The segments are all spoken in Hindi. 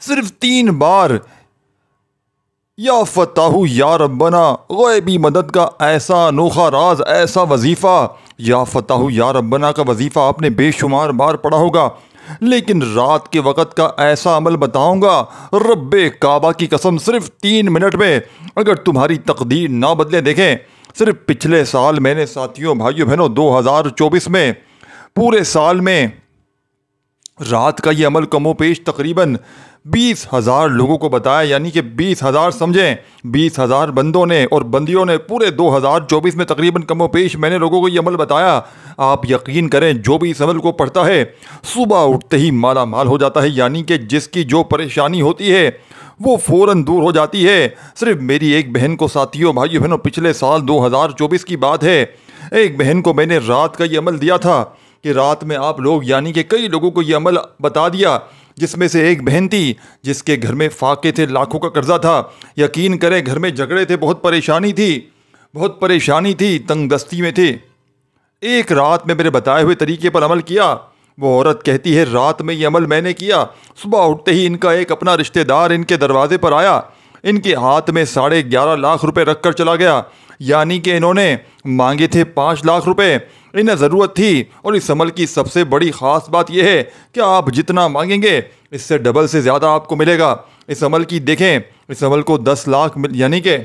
सिर्फ 3 बार या फताहु या रब्बना, गैबी मदद का ऐसा अनोखा राज, ऐसा वजीफ़ा, या फताहु या रब्बना का वजीफ़ा आपने बेशुमार बार पढ़ा होगा, लेकिन रात के वक़्त का ऐसा अमल बताऊंगा, रब्बे काबा की कसम, सिर्फ 3 मिनट में अगर तुम्हारी तकदीर ना बदले। देखें, सिर्फ पिछले साल मैंने साथियों, भाइयों बहनों, 2024 में पूरे साल में रात का ये अमल कमोपेश तकरीबन 20,000 लोगों को बताया, यानी कि 20,000 समझें, 20,000 बंदों ने और बंदियों ने पूरे 2024 में तकरीबन कमोपेश मैंने लोगों को ये अमल बताया। आप यकीन करें, जो भी इस अमल को पढ़ता है सुबह उठते ही माला माल हो जाता है, यानी कि जिसकी जो परेशानी होती है वो फ़ौरन दूर हो जाती है। सिर्फ मेरी एक बहन को साथियों, भाइयों बहनों, पिछले साल 2024 की बात है, एक बहन को मैंने रात का ये अमल दिया था कि रात में आप लोग, यानी कि कई लोगों को ये अमल बता दिया, जिसमें से एक बहन थी जिसके घर में फाके थे, लाखों का कर्जा था, यकीन करें घर में झगड़े थे, बहुत परेशानी थी, तंगदस्ती में थे। एक रात में मेरे बताए हुए तरीके पर अमल किया। वो औरत कहती है, रात में ये अमल मैंने किया, सुबह उठते ही इनका एक अपना रिश्तेदार इनके दरवाजे पर आया, इनके हाथ में 11.5 लाख रुपए रख कर चला गया, यानी कि इन्होंने मांगे थे 5 लाख रुपए, इन्हें ज़रूरत थी। और इस अमल की सबसे बड़ी ख़ास बात यह है कि आप जितना मांगेंगे इससे डबल से ज़्यादा आपको मिलेगा। इस अमल की देखें, इस अमल को 10 लाख, यानी कि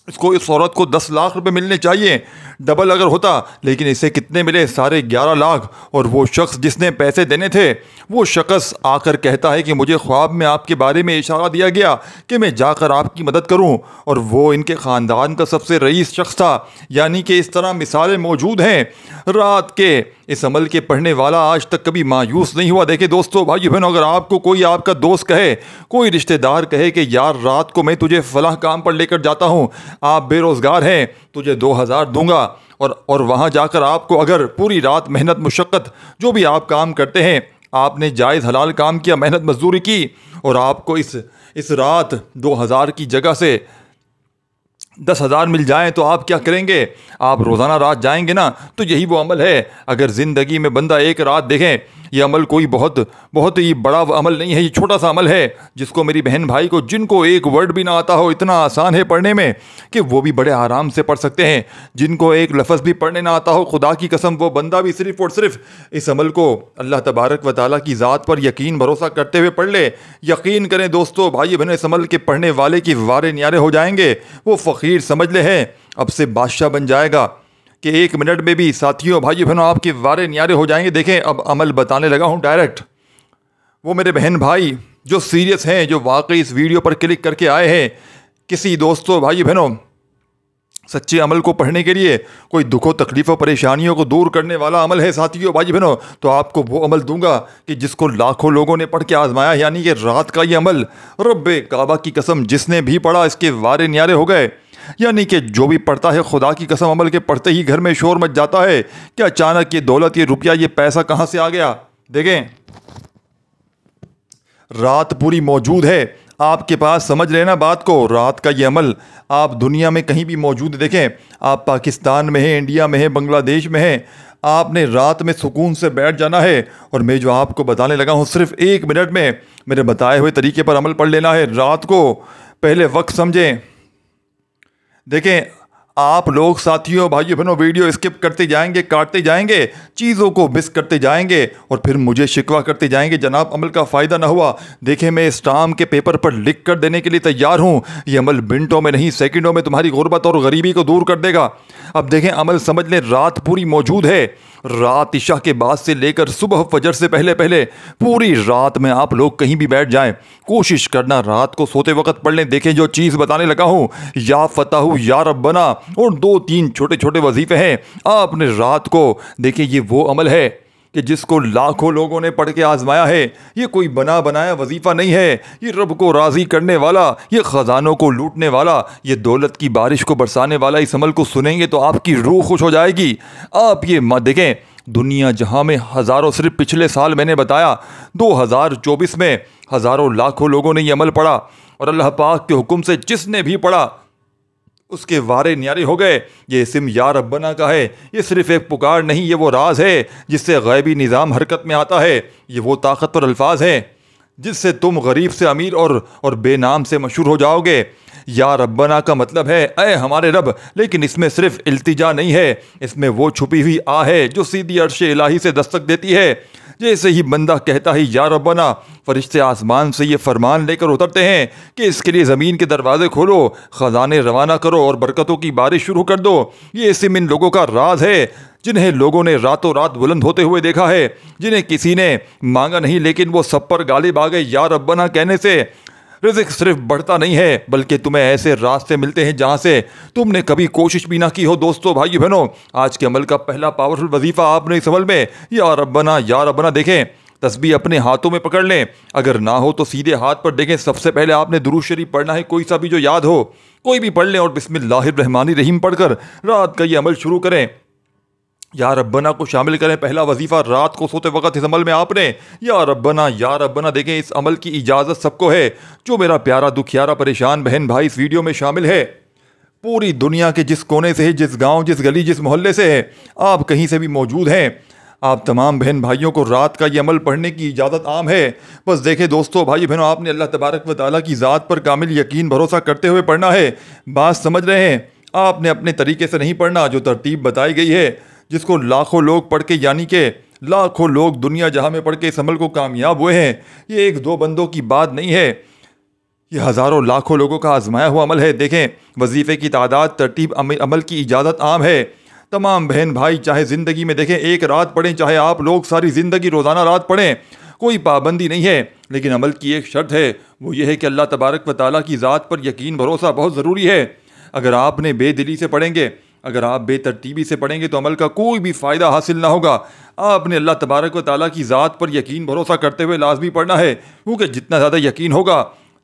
इस औरत को 10 लाख रुपए मिलने चाहिए, डबल अगर होता, लेकिन इसे कितने मिले? 11.5 लाख। और वो शख्स जिसने पैसे देने थे, वो शख्स आकर कहता है कि मुझे ख्वाब में आपके बारे में इशारा दिया गया कि मैं जाकर आपकी मदद करूं, और वो इनके ख़ानदान का सबसे रईस शख्स था। यानी कि इस तरह मिसालें मौजूद हैं। रात के इस अमल के पढ़ने वाला आज तक कभी मायूस नहीं हुआ। देखिए दोस्तों, भाइयों बहनों, अगर आपको कोई आपका दोस्त कहे, कोई रिश्तेदार कहे कि यार रात को मैं तुझे फलाह काम पर लेकर जाता हूँ, आप बेरोज़गार हैं, तुझे 2,000 दूंगा, और वहाँ जाकर आपको अगर पूरी रात मेहनत मुशक्क़त जो भी आप काम करते हैं, आपने जायज़ हलाल काम किया, मेहनत मजदूरी की, और आपको इस रात 2,000 की जगह से 10,000 मिल जाएं, तो आप क्या करेंगे? आप रोज़ाना रात जाएंगे ना। तो यही वो अमल है। अगर ज़िंदगी में बंदा एक रात देखें, ये अमल कोई बहुत ही बड़ा अमल नहीं है, ये छोटा सा अमल है, जिसको मेरी बहन भाई को, जिनको एक वर्ड भी ना आता हो, इतना आसान है पढ़ने में कि वो भी बड़े आराम से पढ़ सकते हैं। जिनको एक लफ्ज़ भी पढ़ने ना आता हो, खुदा की कसम वो बंदा भी सिर्फ़ और सिर्फ इस अमल को अल्लाह तबारक व तआला की ज़ात पर यकीन भरोसा करते हुए पढ़ ले। यकीन करें दोस्तों, भाई बहनों, इस अमल के पढ़ने वाले की वारे न्यारे हो जाएंगे। वो फ़कीर समझ ले है, अब से बादशाह बन जाएगा कि 1 मिनट में भी साथियों, भाइयों बहनों, आपके वारे न्यारे हो जाएंगे। देखें, अब अमल बताने लगा हूँ डायरेक्ट। वो मेरे बहन भाई जो सीरियस हैं, जो वाकई इस वीडियो पर क्लिक करके आए हैं, किसी दोस्तों, भाइयों बहनों, सच्चे अमल को पढ़ने के लिए, कोई दुखों तकलीफ़ों परेशानियों को दूर करने वाला अमल है साथियों, भाई बहनों, तो आपको वो अमल दूंगा कि जिसको लाखों लोगों ने पढ़ के आजमाया। यानी कि रात का ये अमल, रब्बे काबा की कसम, जिसने भी पढ़ा इसके वारे न्यारे हो गए। यानी कि जो भी पढ़ता है, खुदा की कसम, अमल के पढ़ते ही घर में शोर मच जाता है कि अचानक ये दौलत, ये रुपया, ये पैसा कहाँ से आ गया। देखें, रात पूरी मौजूद है आपके पास, समझ लेना बात को। रात का ये अमल आप दुनिया में कहीं भी मौजूद है। देखें, आप पाकिस्तान में हैं, इंडिया में हैं, बांग्लादेश में हैं, आपने रात में सुकून से बैठ जाना है, और मैं जो आपको बताने लगा हूँ, सिर्फ 1 मिनट में मेरे बताए हुए तरीके पर अमल पढ़ लेना है। रात को पहले वक्त समझें। देखें, आप लोग साथियों, भाइयों बहनों, वीडियो स्किप करते जाएंगे, काटते जाएंगे, चीज़ों को मिस करते जाएंगे, और फिर मुझे शिकवा करते जाएंगे, जनाब अमल का फ़ायदा ना हुआ। देखें, मैं स्टाम्प के पेपर पर लिख कर देने के लिए तैयार हूँ। ये अमल मिनटों में नहीं, सेकंडों में तुम्हारी गुर्बत और गरीबी को दूर कर देगा। अब देखें, अमल समझ लें, रात पूरी मौजूद है। रात इशा के बाद से लेकर सुबह फजर से पहले पहले पूरी रात में आप लोग कहीं भी बैठ जाएं, कोशिश करना रात को सोते वक्त पढ़ लें। देखें, जो चीज़ बताने लगा हूँ, या फताहु या रब्बना, और 2-3 छोटे छोटे वजीफ़े हैं आपने रात को। देखिए, ये वो अमल है कि जिसको लाखों लोगों ने पढ़ के आजमाया है। ये कोई बना बनाया वजीफ़ा नहीं है, ये रब को राज़ी करने वाला, ये ख़जानों को लूटने वाला, ये दौलत की बारिश को बरसाने वाला। इस अमल को सुनेंगे तो आपकी रूह खुश हो जाएगी। आप ये मत देखें, दुनिया जहां में हज़ारों, सिर्फ पिछले साल मैंने बताया 2024 में हज़ारों लाखों लोगों ने ये अमल पढ़ा, और अल्लाह पाक के हुक्म से जिसने भी पढ़ा उसके वारे न्यारे हो गए। ये इस्म या रब्बना का है, ये सिर्फ़ एक पुकार नहीं, ये वो राज है जिससे गैबी निज़ाम हरकत में आता है। ये वो ताकतवर अल्फाज हैं जिससे तुम गरीब से अमीर और बेनाम से मशहूर हो जाओगे। या रब्बना का मतलब है ऐ हमारे रब, लेकिन इसमें सिर्फ इल्तिजा नहीं है, इसमें वो छुपी हुई आ है जो सीधी अर्श इलाही से दस्तक देती है। जैसे ही बंदा कहता है या रब्बना, फरिश्ते आसमान से ये फरमान लेकर उतरते हैं कि इसके लिए ज़मीन के दरवाजे खोलो, ख़जाने रवाना करो और बरकतों की बारिश शुरू कर दो। ये सिम इन लोगों का राज है जिन्हें लोगों ने रातों रात बुलंद होते हुए देखा है, जिन्हें किसी ने मांगा नहीं लेकिन वो सब पर गालिब आ गए या रब्बना कहने से। रिज़्क़ सिर्फ बढ़ता नहीं है बल्कि तुम्हें ऐसे रास्ते मिलते हैं जहां से तुमने कभी कोशिश भी ना की हो। दोस्तों, भाई बहनों, आज के अमल का पहला पावरफुल वजीफा आपने इस अमल में या रब्बना देखें। तस्बीह अपने हाथों में पकड़ लें, अगर ना हो तो सीधे हाथ पर देखें। सबसे पहले आपने दुरूद शरीफ पढ़ना है, कोई सा भी जो याद हो, कोई भी पढ़ लें और बिस्मिल्लाहिर्रहमानिर्रहीम पढ़कर रात का ये अमल शुरू करें। या रब्बना को शामिल करें। पहला वजीफा रात को सोते वक्त इस अमल में आपने या रब्बना देखें। इस अमल की इजाज़त सबको है। जो मेरा प्यारा दुखियारा परेशान बहन भाई इस वीडियो में शामिल है, पूरी दुनिया के जिस कोने से है, जिस गांव, जिस गली, जिस मोहल्ले से है, आप कहीं से भी मौजूद हैं, आप तमाम बहन भाइयों को रात का ये अमल पढ़ने की इजाज़त आम है। बस देखें दोस्तों, भाई बहनों, आपने अल्लाह तबारक व तआला की ज़ात पर कामिल यकीन भरोसा करते हुए पढ़ना है। बात समझ रहे हैं? आपने अपने तरीके से नहीं पढ़ना, जो तरतीब बताई गई है, जिसको लाखों लोग पढ़ के, यानी कि लाखों लोग दुनिया जहां में पढ़ के इस अमल को कामयाब हुए हैं। ये एक दो बंदों की बात नहीं है, ये हज़ारों लाखों लोगों का आजमाया हुआ अमल है। देखें, वजीफ़े की तादाद, तरतीब, अमल की इजाज़त आम है। तमाम बहन भाई चाहे ज़िंदगी में देखें एक रात पढ़ें, चाहे आप लोग सारी ज़िंदगी रोज़ाना रात पढ़ें, कोई पाबंदी नहीं है। लेकिन अमल की एक शर्त है, वो ये है कि अल्लाह तबारक व तआला की ज़ात पर यकीन भरोसा बहुत ज़रूरी है। अगर आपने बेदिली से पढ़ेंगे, अगर आप बेतरतीबी से पढ़ेंगे तो अमल का कोई भी फ़ायदा हासिल ना होगा। आपने अल्लाह तबारक व तआला की ज़ात पर यकीन भरोसा करते हुए लाजमी पढ़ना है, क्योंकि जितना ज़्यादा यकीन होगा,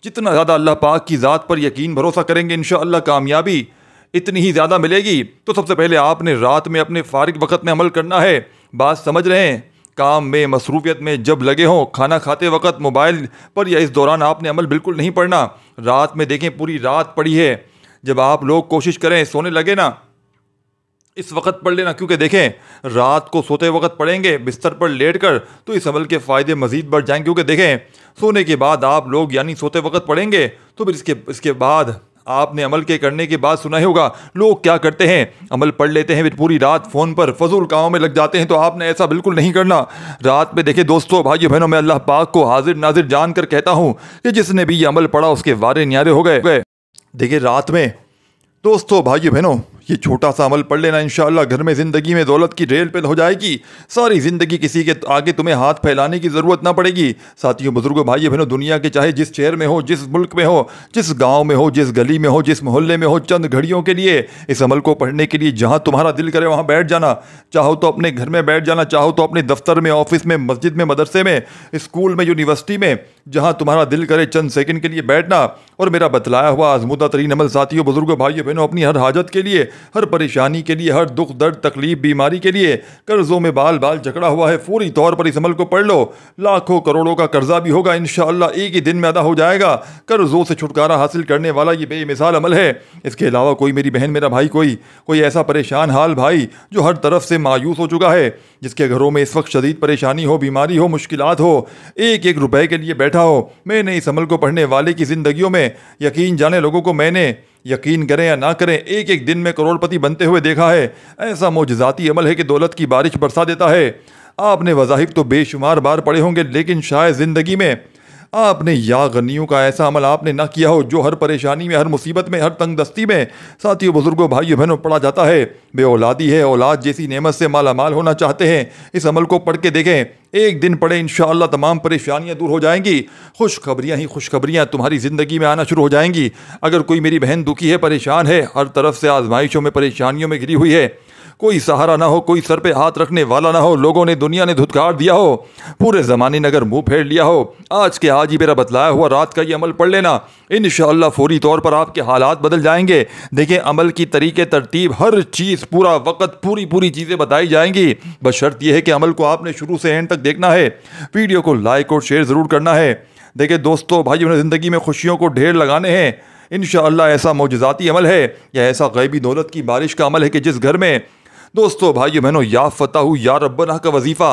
जितना ज़्यादा अल्लाह पाक की ज़ात पर यकीन भरोसा करेंगे, इंशाअल्लाह कामयाबी इतनी ही ज़्यादा मिलेगी। तो सबसे पहले आपने रात में अपने फ़ारिग वक़्त में अमल करना है। बात समझ रहे हैं? काम में, मसरूफियत में जब लगे हों, खाना खाते वक्त, मोबाइल पर, या इस दौरान आपने अमल बिल्कुल नहीं पढ़ना। रात में देखें, पूरी रात पढ़ी है। जब आप लोग कोशिश करें सोने लगे ना, इस वक्त पढ़ लेना, क्योंकि देखें रात को सोते वक्त पढ़ेंगे बिस्तर पर लेट कर तो इस अमल के फ़ायदे मज़ीद बढ़ जाएंगे। क्योंकि देखें, सोने के बाद आप लोग यानी सोते वक्त पढ़ेंगे तो फिर इसके बाद आपने अमल के करने के बाद सुना ही होगा, लोग क्या करते हैं, अमल पढ़ लेते हैं, फिर पूरी रात फ़ोन पर फजूल कामों में लग जाते हैं। तो आपने ऐसा बिल्कुल नहीं करना। रात में देखें दोस्तों, भाइयों बहनों, मैं अल्लाह पाक को हाजिर नाजिर जान कर कहता हूँ कि जिसने भी ये अमल पढ़ा उसके वारे न्यारे हो गए। देखिए रात में दोस्तों, भाइयों बहनों, ये छोटा सा अमल पढ़ लेना, इंशाअल्लाह घर में ज़िंदगी में दौलत की रेल पे हो जाएगी। सारी ज़िंदगी किसी के आगे तुम्हें हाथ फैलाने की ज़रूरत ना पड़ेगी। साथियों, बुजुर्गों, भाइयों बहनों, दुनिया के चाहे जिस शहर में हो, जिस मुल्क में हो, जिस गांव में हो, जिस गली में हो, जिस मोहल्ले में हो, चंद घड़ियों के लिए इस अमल को पढ़ने के लिए जहाँ तुम्हारा दिल करे वहाँ बैठ जाना। चाहो तो अपने घर में बैठ जाना, चाहो तो अपने दफ्तर में, ऑफिस में, मस्जिद में, मदरसे में, स्कूल में, यूनिवर्सिटी में, जहाँ तुम्हारा दिल करे चंद सेकंड के लिए बैठना और मेरा बतलाया हुआ आजमूदा तरीन अमल साथियों, बुजुर्गों, भाइयों बहनों, अपनी हर हाजत के लिए, हर परेशानी के लिए, हर दुख दर्द तकलीफ बीमारी के लिए, कर्जों में बाल बाल जकड़ा हुआ है, फौरी तौर पर इस अमल को पढ़ लो। लाखों करोड़ों का कर्जा भी होगा, इंशाअल्लाह एक ही दिन में अदा हो जाएगा। कर्जों से छुटकारा हासिल करने वाला ये बेमिसाल अमल है। इसके अलावा कोई मेरी बहन, मेरा भाई, कोई ऐसा परेशान हाल भाई जो हर तरफ से मायूस हो चुका है, जिसके घरों में इस वक्त शदीद परेशानी हो, बीमारी हो, मुश्किलात हो, एक एक रुपए के लिए बैठा हो, मैंने इस अमल को पढ़ने वाले की ज़िंदगियों में, यकीन जाने लोगों को मैंने, यकीन करें या ना करें, एक एक दिन में करोड़पति बनते हुए देखा है। ऐसा मौजज़ाती अमल है कि दौलत की बारिश बरसा देता है। आपने वज़ाहिफ तो बेशुमार बार पढ़े होंगे, लेकिन शायद ज़िंदगी में आपने या गनियों का ऐसा अमल आपने ना किया हो जो हर परेशानी में, हर मुसीबत में, हर तंगदस्ती में साथियों, बुजुर्गों, भाइयों बहनों पढ़ा जाता है। बे औलादी है, औलाद जैसी नेमत से माला माल होना चाहते हैं, इस अमल को पढ़ के देखें। एक दिन पढ़े, इंशाअल्लाह तमाम परेशानियां दूर हो जाएंगी। खुशखबरियां ही खुशखबरियां तुम्हारी ज़िंदगी में आना शुरू हो जाएंगी। अगर कोई मेरी बहन दुखी है, परेशान है, हर तरफ से आजमाइशों में, परेशानियों में घिरी हुई है, कोई सहारा ना हो, कोई सर पे हाथ रखने वाला ना हो, लोगों ने, दुनिया ने धुतकार दिया हो, पूरे ज़माने ने अगर मुंह फेर लिया हो, आज के आज ही मेरा बतलाया हुआ रात का ये अमल पढ़ लेना, इंशाअल्लाह फौरी तौर पर आपके हालात बदल जाएंगे। देखें, अमल की तरीके, तरतीब, हर चीज़, पूरा वक़्त, पूरी चीज़ें बताई जाएंगी। बस शर्त यह है कि अमल को आपने शुरू से एंड तक देखना है। वीडियो को लाइक और शेयर ज़रूर करना है। देखिए दोस्तों, भाइयों, ज़िंदगी में खुशियों को ढेर लगाने हैं। इंशाअल्लाह ऐसा मौजज़ाती अमल है या ऐसा गैबी दौलत की बारिश का अमल है कि जिस घर में दोस्तों, भाइयों बहनों, या फताहू या रब्बना का वजीफ़ा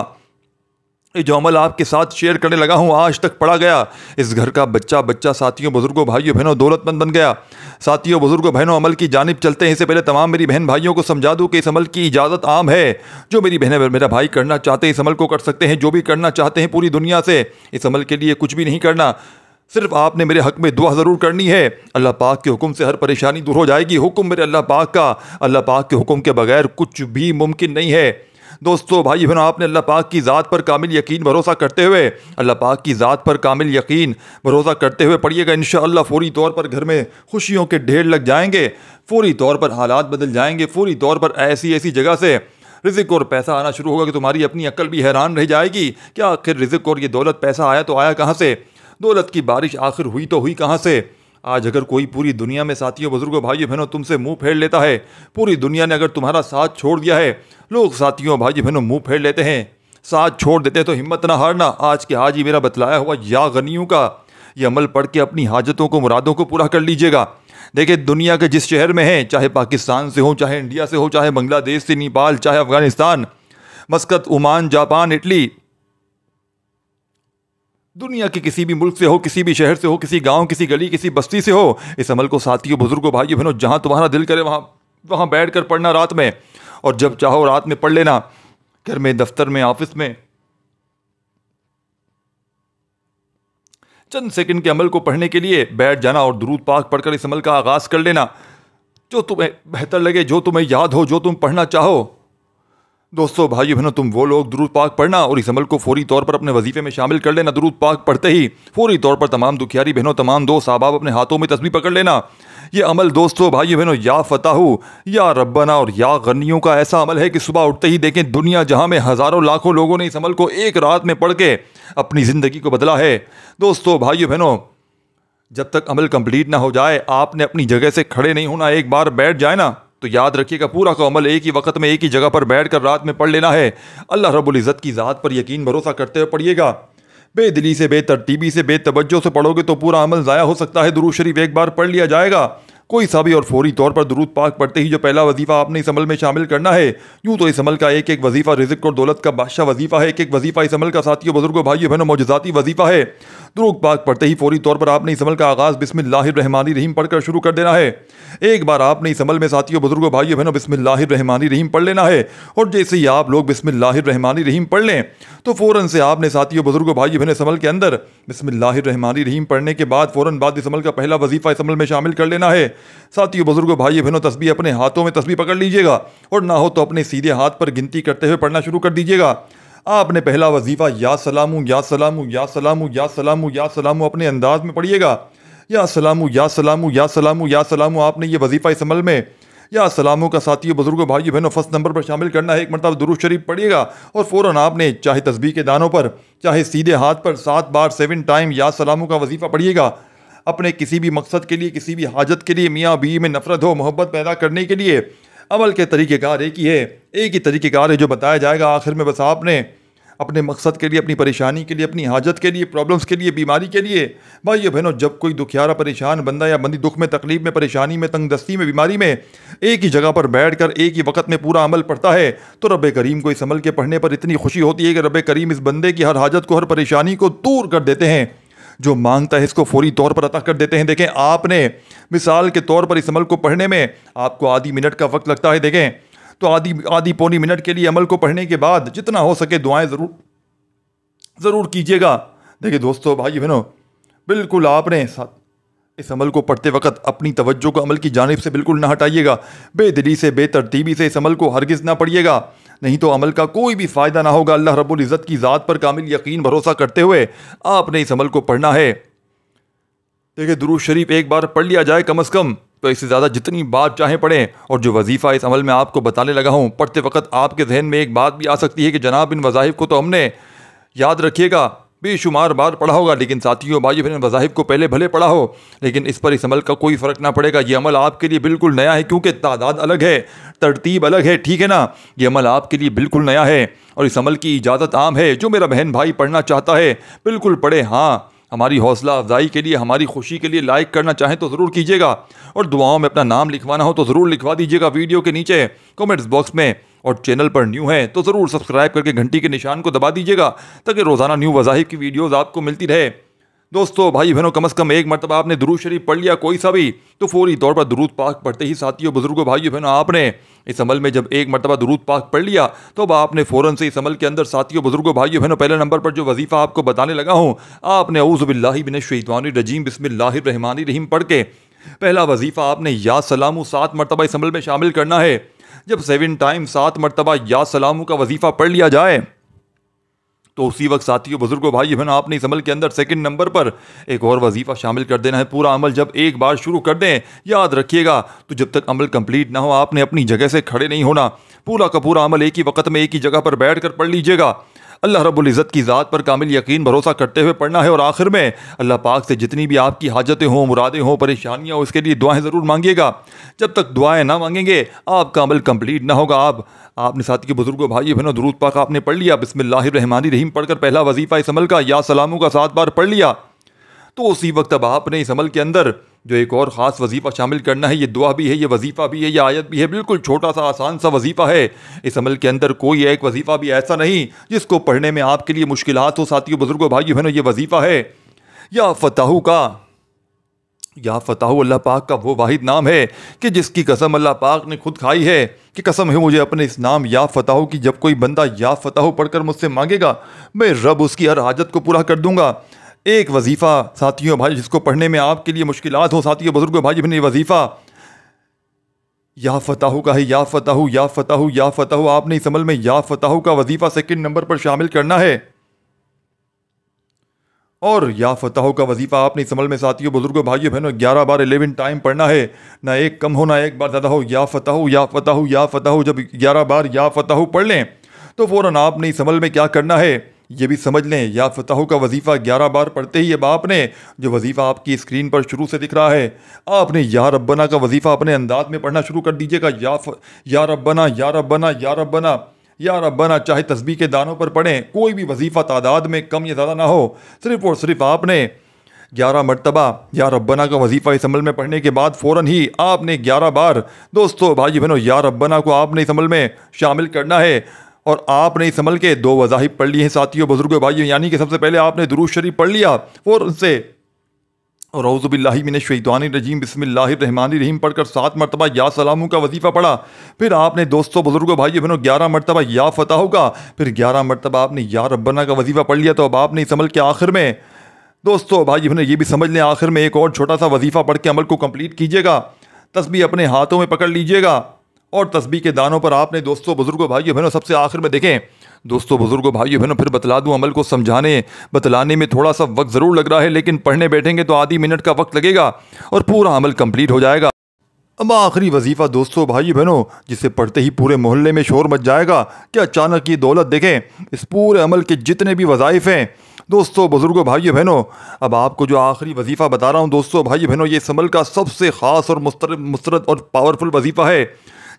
ये जो अमल आपके साथ शेयर करने लगा हूँ आज तक पढ़ा गया, इस घर का बच्चा बच्चा साथियों बुजुर्गों भाइयों बहनों दौलतमंद बन गया। साथियों बुजुर्गों बहनों, अमल की जानिब चलते हैं इससे पहले तमाम मेरी बहन भाइयों को समझा दूं कि इस अमल की इजाज़त आम है। जो मेरी बहनें मेरा भाई करना चाहते हैं इस अमल को कर सकते हैं, जो भी करना चाहते हैं पूरी दुनिया से। इस अमल के लिए कुछ भी नहीं करना, सिर्फ आपने मेरे हक में दुआ ज़रूर करनी है। अल्लाह पाक के हुक्म से हर परेशानी दूर हो जाएगी। हुक्म मेरे अल्लाह पाक का, अल्लाह पाक के हुक्म के बगैर कुछ भी मुमकिन नहीं है। दोस्तों भाई बहनों, आपने अल्लाह पाक की ज़ात पर कामिल यकीन भरोसा करते हुए, अल्लाह पाक की ज़ात पर कामिल यकीन भरोसा करते हुए पढ़िएगा। इंशाअल्लाह फौरी तौर पर घर में खुशियों के ढेर लग जाएंगे, फौरी तौर पर हालात बदल जाएंगे, फौरी तौर पर ऐसी ऐसी जगह से रिज़्क़ और पैसा आना शुरू होगा कि तुम्हारी अपनी अक्ल भी हैरान रह जाएगी। क्या आखिर रिज़्क़ और ये दौलत पैसा आया तो आया कहाँ से? दौलत की बारिश आखिर हुई तो हुई कहाँ से? आज अगर कोई पूरी दुनिया में साथियों बुजुर्गों भाइयों बहनों तुमसे मुंह फेर लेता है, पूरी दुनिया ने अगर तुम्हारा साथ छोड़ दिया है, लोग साथियों भाइयों बहनों मुंह फेर लेते हैं, साथ छोड़ देते हैं, तो हिम्मत ना हारना। आज के आज ही मेरा बतलाया हुआ या गनियों का ये अमल पढ़ के अपनी हाजतों को मुरादों को पूरा कर लीजिएगा। देखिए दुनिया के जिस शहर में हैं, चाहे पाकिस्तान से हो, चाहे इंडिया से हो, चाहे बांग्लादेश से, नेपाल, चाहे अफगानिस्तान, मस्कत, ओमान, जापान, इटली, दुनिया के किसी भी मुल्क से हो, किसी भी शहर से हो, किसी गांव, किसी गली, किसी बस्ती से हो, इस अमल को साथियों बुजुर्गों भाइयों बहनों जहां तुम्हारा दिल करे वहां बैठ कर पढ़ना रात में, और जब चाहो रात में पढ़ लेना, घर में, दफ्तर में, ऑफिस में। चंद सेकंड के अमल को पढ़ने के लिए बैठ जाना और दुरूद पाक पढ़कर इस अमल का आगाज कर लेना। जो तुम्हें बेहतर लगे, जो तुम्हें याद हो, जो तुम पढ़ना चाहो। दोस्तों भाइयों बहनों, तुम वो लोग दुरूद पाक पढ़ना और इस अमल को फौरी तौर पर अपने वजीफे में शामिल कर लेना। दुरूद पाक पढ़ते ही फौरी तौर पर तमाम दुखियारी बहनों, तमाम दोस्त अहबाब अपने हाथों में तस्बीह पकड़ लेना। ये अमल दोस्तों भाइयों बहनों या फताहू या रब्बना और या गनियों का ऐसा अमल है कि सुबह उठते ही देखें दुनिया जहां में हज़ारों लाखों लोगों ने इस अमल को एक रात में पढ़ के अपनी ज़िंदगी को बदला है। दोस्तों भाइयों बहनों, जब तक अमल कंप्लीट ना हो जाए आपने अपनी जगह से खड़े नहीं होना। एक बार बैठ जाए ना तो याद रखिएगा पूरा का अमल एक ही वक्त में एक ही जगह पर बैठकर रात में पढ़ लेना है। अल्लाह रब्बुल इज़्ज़त की ज़ात पर यकीन भरोसा करते हुए पढ़िएगा। बेदिली से, बेतरतीबी से, बेतवज्जो से पढ़ोगे तो पूरा अमल ज़ाया हो सकता है। दुरूद शरीफ एक बार पढ़ लिया जाएगा कोई सा भी, और फौरी तौर पर दुरूद पाक पढ़ते ही जो पहला वजीफ़ा आपने इस अमल में शामिल करना है। यूँ तो इस अमल का एक एक वजीफ़ा रिज़्क़ और दौलत का बादशाह वजीफ़ा है। एक एक वजीफ़ा इस अमल का साथियों बुजुर्गों भाइयों बहनों मौजज़ाती वजीफ़ा है। दुरूद पाक पढ़ते ही फौरी तौर पर आपने इस अमल का आगाज़ बिस्मिल्लाहिर्रहमानिर्रहीम पढ़कर शुरू कर देना है। एक बार आपने इस अमल में साथियों बुजुर्गों भाइयों बहनों बिस्मिल्लाहिर्रहमानिर्रहीम पढ़ लेना है, और जैसे ही आप लोग बिस्मिल्लाहिर्रहमानिर्रहीम पढ़ लें तो फ़ौरन से आपने साथियों बुजुर्गों भाइयों बहनों इस अमल के अंदर बिस्मिल्लाहिर्रहमानिर्रहीम पढ़ने के बाद फ़ौरन बाद इस अमल का पहला वजीफ़ा इस अमल में शामिल कर लेना है। साथियों बुजुर्गों भाइयों बहनों, तस्बीह अपने हाथों में तस्बीह पकड़ लीजिएगा, और ना हो तो अपने सीधे हाथ पर गिनती करते हुए पढ़ना शुरू कर दीजिएगा। आपने पहला वजीफ़ा या सलामू या सलामू या सलामू या सलामू या सलामू अपने अंदाज में पढ़िएगा। या सलामू या सलामू या सलामू या सलामू आपने ये वजीफ़ा इस अमल में या सलामों का साथियों बुजुर्गों भाइयों बहनों फर्स्ट नंबर पर शामिल करना है। एक मरतबा दुरूद शरीफ पढ़िएगा और फ़ौरन आपने चाहे तस्बीह के दानों पर चाहे सीधे हाथ पर 7 बार 7 टाइम या सलामों का वजीफ़ा पढ़िएगा। अपने किसी भी मकसद के लिए, किसी भी हाजत के लिए, मियाँ बीवी में नफरत हो, मोहब्बत पैदा करने के लिए अमल के तरीक़ेकार एक ही है, एक ही तरीक़ेकार है जो बताया जाएगा आखिर में। बस आपने अपने मकसद के लिए, अपनी परेशानी के लिए, अपनी हाजत के लिए, प्रॉब्लम्स के लिए, बीमारी के लिए, भाइयों बहनों, जब कोई दुखियारा परेशान बंदा या बंदी दुख में, तकलीफ में, परेशानी में, तंगदस्ती में, बीमारी में एक ही जगह पर बैठकर एक ही वक्त में पूरा अमल पढ़ता है तो रब करीम को इस अमल के पढ़ने पर इतनी खुशी होती है कि रब करीम इस बंदे की हर हाजत को, हर परेशानी को दूर कर देते हैं। जो मांगता है इसको फौरी तौर पर अता कर देते हैं। देखें आपने मिसाल के तौर पर इस अमल को पढ़ने में आपको आधी मिनट का वक्त लगता है। देखें तो आधी पौनी मिनट के लिए अमल को पढ़ने के बाद जितना हो सके दुआएं ज़रूर कीजिएगा। देखिए दोस्तों भाई बहनों, बिल्कुल आपने इस अमल को पढ़ते वक्त अपनी तवज्जो को अमल की जानिब से बिल्कुल ना हटाइएगा। बेदिली से, बेतरतीबी से इस अमल को हरगिज़ ना पढ़िएगा, नहीं तो अमल का कोई भी फ़ायदा ना होगा। अल्लाह रब्बुल इज़्ज़त की ज़ात पर कामिल यकीन भरोसा करते हुए आपने इस अमल को पढ़ना है। देखिए दुरूद शरीफ एक बार पढ़ लिया जाए कम अज़ कम, तो इससे ज़्यादा जितनी बार चाहें पढ़ें। और जो वजीफ़ा इस अमल में आपको बताने लगा हूँ, पढ़ते वक्त आपके जहन में एक बात भी आ सकती है कि जनाब इन वज़ाइफ को तो हमने, याद रखिएगा, बेशुमार बार पढ़ा होगा, लेकिन साथियों भाइयों बहनों वज़ाइफ को पहले भले पढ़ा हो, लेकिन इस पर इस अमल का कोई फ़र्क ना पड़ेगा। ये अमल आपके लिए बिल्कुल नया है, क्योंकि तादाद अलग है, तरतीब अलग है, ठीक है ना। ये अमल आपके लिए बिल्कुल नया है और इस अमल की इजाज़त आम है। जो मेरा बहन भाई पढ़ना चाहता है बिल्कुल पढ़े। हाँ, हमारी हौसला अफजाई के लिए, हमारी खुशी के लिए लाइक करना चाहें तो ज़रूर कीजिएगा, और दुआओं में अपना नाम लिखवाना हो तो ज़रूर लिखवा दीजिएगा वीडियो के नीचे कमेंट्स बॉक्स में। और चैनल पर न्यू है तो ज़रूर सब्सक्राइब करके घंटी के निशान को दबा दीजिएगा ताकि रोज़ाना न्यू वज़ाहिफ की वीडियोज़ आपको मिलती रहे। दोस्तों भाई बहनों, कम से कम एक मरतबा आपने दुरूद शरीफ पढ़ लिया कोई सा भी, तो फौरी तौर पर दुरूद पाक पढ़ते ही साथियों, बुजुर्गों, भाइयों बहनों, आपने इस अमल में जब एक मरतबा दुरूद पाक पढ़ लिया तो अब आपने फ़ौरन से इस अमल के अंदर साथियों, बुजुर्गों, भाइयों बहनों, पहले नंबर पर जो वजीफ़ा आपको बताने लगा हूँ, आपने औज़ु बिल्लाहि मिनश्शैतानिर रजीम बिस्मिल्लाहिर रहमानिर रहीम पढ़ के पहला वजीफ़ा आपने या सलामू 7 मरतबा इस अमल में शामिल करना है। जब 7 टाइम 7 मरतबा या सलामू का वजीफ़ा पढ़ लिया जाए तो उसी वक्त साथियों, बुजुर्गों, भाई बहनों, आपने इस अमल के अंदर सेकंड नंबर पर एक और वजीफ़ा शामिल कर देना है। पूरा अमल जब एक बार शुरू कर दें, याद रखिएगा, तो जब तक अमल कंप्लीट ना हो आपने अपनी जगह से खड़े नहीं होना। पूरा का पूरा अमल एक ही वक्त में एक ही जगह पर बैठ कर पढ़ लीजिएगा। अल्लाह रब्बुल इज़्ज़त की ज़ात पर कामिल यकीन भरोसा करते हुए पढ़ना है। और आखिर में अल्लाह पाक से जितनी भी आपकी हाजतें हों, मुरादें हों, परेशानियाँ हो, इसके लिए दुआएं ज़रूर मांगिएगा। जब तक दुआएं ना मांगेंगे आपका अमल कंप्लीट ना होगा। आपने साथ के बुजुर्गों, भाई बहनों, दुरूद पाक आपने पढ़ लिया, बिस्मिल्लाहिर रहमानिर रहीम पढ़कर पहला वजीफ़ा इस अमल का या सलामू का 7 बार पढ़ लिया, तो उसी वक्त अब आपने इस अमल के अंदर जो एक और ख़ास वजीफ़ा शामिल करना है। ये दुआ भी है, ये वजीफ़ा भी है, ये आयत भी है। बिल्कुल छोटा सा आसान सा वजीफ़ा है। इस अमल के अंदर कोई एक वजीफ़ा भी ऐसा नहीं जिसको पढ़ने में आपके लिए मुश्किलात हो। साथियों, बुजुर्गों, भाइयों बहनों, ये वजीफ़ा है या फताहू का। या फताहू अल्लाह पाक का वो वाहिद नाम है कि जिसकी कसम अल्लाह पाक ने खुद खाई है कि कसम है मुझे अपने इस नाम या फताहू की, जब कोई बंदा या फताहू पढ़कर मुझसे मांगेगा मैं रब उसकी हर हाजत को पूरा कर दूंगा। एक वजीफ़ा साथियों, भाई, जिसको पढ़ने में आपके लिए मुश्किलात हो, साथियों, बुजुर्गों, भाई बहन, ये वजीफ़ा या फताहू का है। या फताहू, या फताहू, या फताहू। आपने इस अमल में या फताहू का वजीफ़ा सेकंड नंबर पर शामिल करना है। और या फताहू का वजीफ़ा आपने इस अमल में साथियों, बुजुर्गों, भाइयों बहनों, 11 बार 11 टाइम पढ़ना है। ना एक कम हो ना एक बार ज़्यादा हो। या फताहू, या फताहू, या फताहू। जब 11 बार या फताहू पढ़ लें तो फ़ौरन आपने इस अमल में क्या करना है ये भी समझ लें। या फताहू का वजीफ़ा 11 बार पढ़ते ही अब आपने जो वजीफ़ा आपकी स्क्रीन पर शुरू से दिख रहा है, आपने या रब्बना का वजीफ़ा अपने अंदाज में पढ़ना शुरू कर दीजिएगा। या रब्बना, या रब्बना, या रब्बना, या रब्बना। चाहे तस्बीह के दानों पर पढ़ें, कोई भी वजीफ़ा तादाद में कम या ज़्यादा ना हो, सिर्फ़ और सिर्फ आपने 11 मरतबा या रब्बना का वजीफ़ा इस अमल में पढ़ने के बाद फ़ौरन ही आपने 11 बार दोस्तों, भाई बहनों, या रब्बना को आपने इस अमल में शामिल करना है। और आपने इस अमल के 2 वज़ाहिफ पढ़ लिए हैं साथियों, बुजुर्गों, भाइयों, यानी कि सबसे पहले आपने दुरूद शरीफ पढ़ लिया फ़ौरन से, और औज़ु बिल्लाहि मिनश्शैतानिर रजीम बिस्मिल्लाहिर रहमानिर रहीम पढ़कर 7 मरतबा या सलामू का वजीफ़ा पढ़ा। फिर आपने दोस्तों, बुजुर्गों, भाइयों बहनों, 11 मरतबा या फताहू का, फिर 11 मरतबा आपने या रब्बना का वजीफ़ा पढ़ लिया। तो अब आपने इस अमल के आखिर में दोस्तों, भाई बहनों, ये भी समझ लें, आखिर में एक और छोटा सा वजीफ़ा पढ़ के अमल को कंप्लीट कीजिएगा। तस्बीह अपने हाथों में पकड़ लीजिएगा और तस्बीह के दानों पर आपने दोस्तों, बुजुर्गों, भाइयों बहनों, सबसे आखिर में देखें दोस्तों, बुजुर्गों, भाइयों बहनों, फिर बतला दूं, अमल को समझाने बतलाने में थोड़ा सा वक्त ज़रूर लग रहा है, लेकिन पढ़ने बैठेंगे तो आधी मिनट का वक्त लगेगा और पूरा अमल कंप्लीट हो जाएगा। अब आखिरी वजीफ़ा दोस्तों, भाई बहनों, जिसे पढ़ते ही पूरे मोहल्ले में शोर मच जाएगा कि अचानक ये दौलत देखें। इस पूरे अमल के जितने भी वज़ाइफ़ हैं दोस्तों, बुजुर्गों, भाइयों बहनों, अब आपको जो आखिरी वजीफ़ा बता रहा हूँ दोस्तों, भाइयों बहनों, ये इस अमल का सबसे ख़ास और मुस्तरद और पावरफुल वजीफ़ा है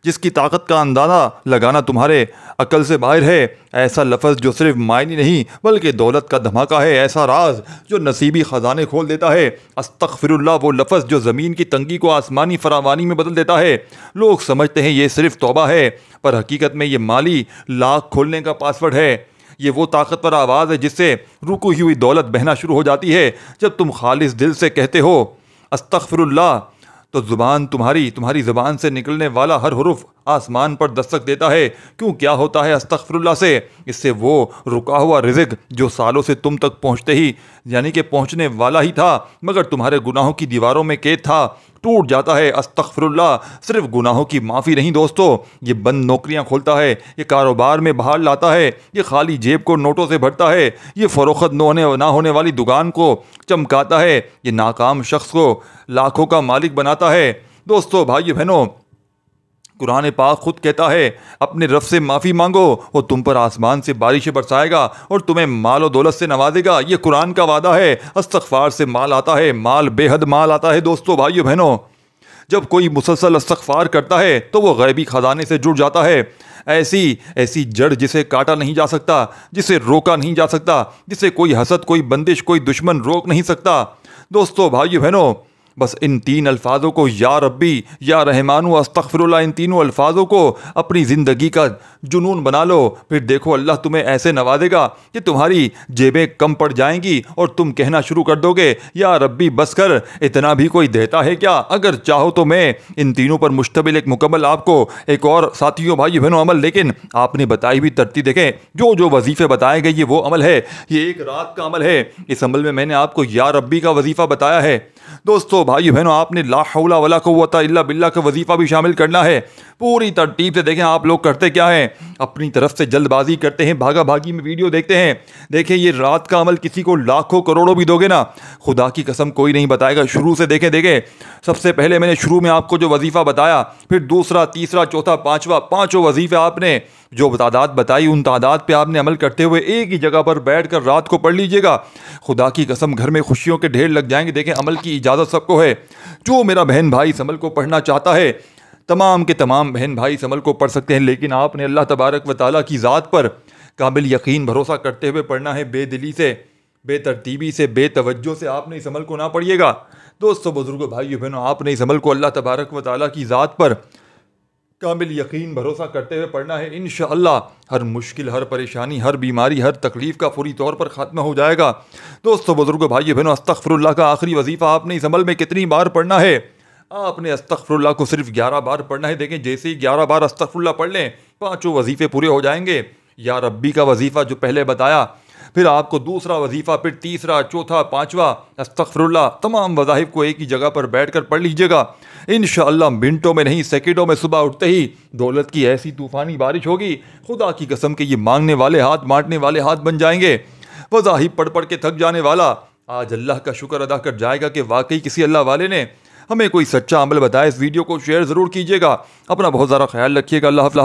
जिसकी ताकत का अंदाज़ा लगाना तुम्हारे अकल से बाहर है। ऐसा लफ्ज़ जो सिर्फ मायने नहीं बल्कि दौलत का धमाका है। ऐसा राज जो नसीबी ख़जाने खोल देता है। अस्तग़फिरुल्लाह, वो लफ्ज़ जो ज़मीन की तंगी को आसमानी फरावानी में बदल देता है। लोग समझते हैं ये सिर्फ तौबा है, पर हकीकत में ये माली लाख खोलने का पासवर्ड है। ये वो ताकतवर आवाज़ है जिससे रुकी हुई दौलत बहना शुरू हो जाती है। जब तुम खालिस दिल से कहते हो अस्तग़फिरुल्लाह, तो ज़ुबान तुम्हारी ज़ुबान से निकलने वाला हर हुरुफ आसमान पर दस्तक देता है। क्यों, क्या होता है अस्तग़फिरुल्लाह से? इससे वो रुका हुआ रिज़्क़ जो सालों से तुम तक पहुँचते ही यानी कि पहुँचने वाला ही था मगर तुम्हारे गुनाहों की दीवारों में कैद था, टूट जाता है। अस्तग़फिरुल्लाह सिर्फ गुनाहों की माफ़ी नहीं दोस्तों, ये बंद नौकरियां खोलता है, ये कारोबार में बहाल लाता है, ये खाली जेब को नोटों से भरता है, ये फ़रोख्त ना होने वाली दुकान को चमकाता है, ये नाकाम शख्स को लाखों का मालिक बनाता है। दोस्तों, भाइयों बहनों, कुरान पाक खुद कहता है अपने रब से माफ़ी मांगो, वो तुम पर आसमान से बारिशें बरसाएगा और तुम्हें माल और दौलत से नवाजेगा। ये कुरान का वादा है। इस्तग़फ़ार से माल आता है, माल बेहद माल आता है दोस्तों, भाइयों बहनों। जब कोई मुसलसल इस्तग़फ़ार करता है तो वो गैबी ख़जाने से जुड़ जाता है। ऐसी ऐसी जड़ जिसे काटा नहीं जा सकता, जिसे रोका नहीं जा सकता, जिसे कोई हसद, कोई बंदिश, कोई दुश्मन रोक नहीं सकता। दोस्तों, भाइयों बहनों, बस इन 3 अल्फाजों को, या रब्बी, या रहमानु, अस्तग़फ़िरुल्लाह, इन तीनों अल्फाजों को अपनी ज़िंदगी का जुनून बना लो। फिर देखो अल्लाह तुम्हें ऐसे नवाजेगा कि तुम्हारी जेबें कम पड़ जाएंगी और तुम कहना शुरू कर दोगे, या रब्बी बस कर, इतना भी कोई देता है क्या? अगर चाहो तो मैं इन तीनों पर मुश्तमिल एक मुकम्मल आपको एक और साथियों, भाई बहनों, अमल, लेकिन आपने बताई हुई तरतीब देखें, जो जो वजीफ़े बताए गए ये वो अमल है, ये एक रात का अमल है। इस अमल में मैंने आपको या रब्बी का वजीफ़ा बताया है। दोस्तों, भाई बहनों, आपने ला हौला वला कुव्वता इल्ला बिल्लाह का वजीफ़ा भी शामिल करना है। पूरी तरतीब से देखें आप लोग करते क्या हैं, अपनी तरफ से जल्दबाजी करते हैं, भागा भागी में वीडियो देखते हैं। देखें, ये रात का अमल किसी को लाखों करोड़ों भी दोगे ना, खुदा की कसम कोई नहीं बताएगा। शुरू से देखें, सबसे पहले मैंने शुरू में आपको जो वजीफ़ा बताया, फिर दूसरा, तीसरा, चौथा, पांचवा, पांचों वजीफ़े आपने जो तादाद बताई, उन तादाद पे आपने अमल करते हुए एक ही जगह पर बैठकर रात को पढ़ लीजिएगा। खुदा की कसम घर में खुशियों के ढेर लग जाएंगे। देखें, अमल की इजाज़त सबको है। जो मेरा बहन भाई इस अमल को पढ़ना चाहता है, तमाम के तमाम बहन भाई इस अमल को पढ़ सकते हैं, लेकिन आपने अल्लाह तबारक व तआला की ज़ात पर काबिल यकीन भरोसा करते हुए पढ़ना है। बेदिली से, बेतरतीबी से, बेतवज्जो से आपने इस अमल को ना पढ़िएगा। दोस्तों, बुजुर्गों, भाइयों बहनों, आपने इस अमल को अल्लाह तबारक व तआला की ज़ात पर काबिल यकीन भरोसा करते हुए पढ़ना है। इंशाअल्लाह हर मुश्किल, हर परेशानी, हर बीमारी, हर तकलीफ़ का पूरी तौर पर ख़त्म हो जाएगा। दोस्तों, बुजुर्गों, भाइयों बहनों, अस्तग़फ़िरुल्लाह का आखिरी वजीफ़ा आपने इस अमल में कितनी बार पढ़ना है? आपने अस्तग़फ़िरुल्लाह को सिर्फ 11 बार पढ़ना है। देखें, जैसे ही 11 बार अस्तग़फ़िरुल्लाह पढ़ लें, पाँचों वजीफ़े पूरे हो जाएंगे। या रब्बी का वजीफ़ा जो पहले बताया, फिर आपको दूसरा वजीफ़ा, फिर तीसरा, चौथा, पाँचवा अस्तग़फ़िरुल्लाह, तमाम वज़ाइफ को एक ही जगह पर बैठ कर पढ़ लीजिएगा। इंशाअल्लाह मिनटों में नहीं, सेकंडों में सुबह उठते ही दौलत की ऐसी तूफ़ानी बारिश होगी, खुदा की कसम के ये मांगने वाले हाथ, बांटने वाले हाथ बन जाएंगे। वज़ाइफ पढ़ पढ़ के थक जाने वाला आज अल्लाह का शुक्र अदा कर जाएगा कि वाकई किसी अल्लाह वाले ने हमें कोई सच्चा अमल बताया। इस वीडियो को शेयर ज़रूर कीजिएगा। अपना बहुत ज़्यादा ख्याल रखिएगा। अल्लाह हाफ़िज़।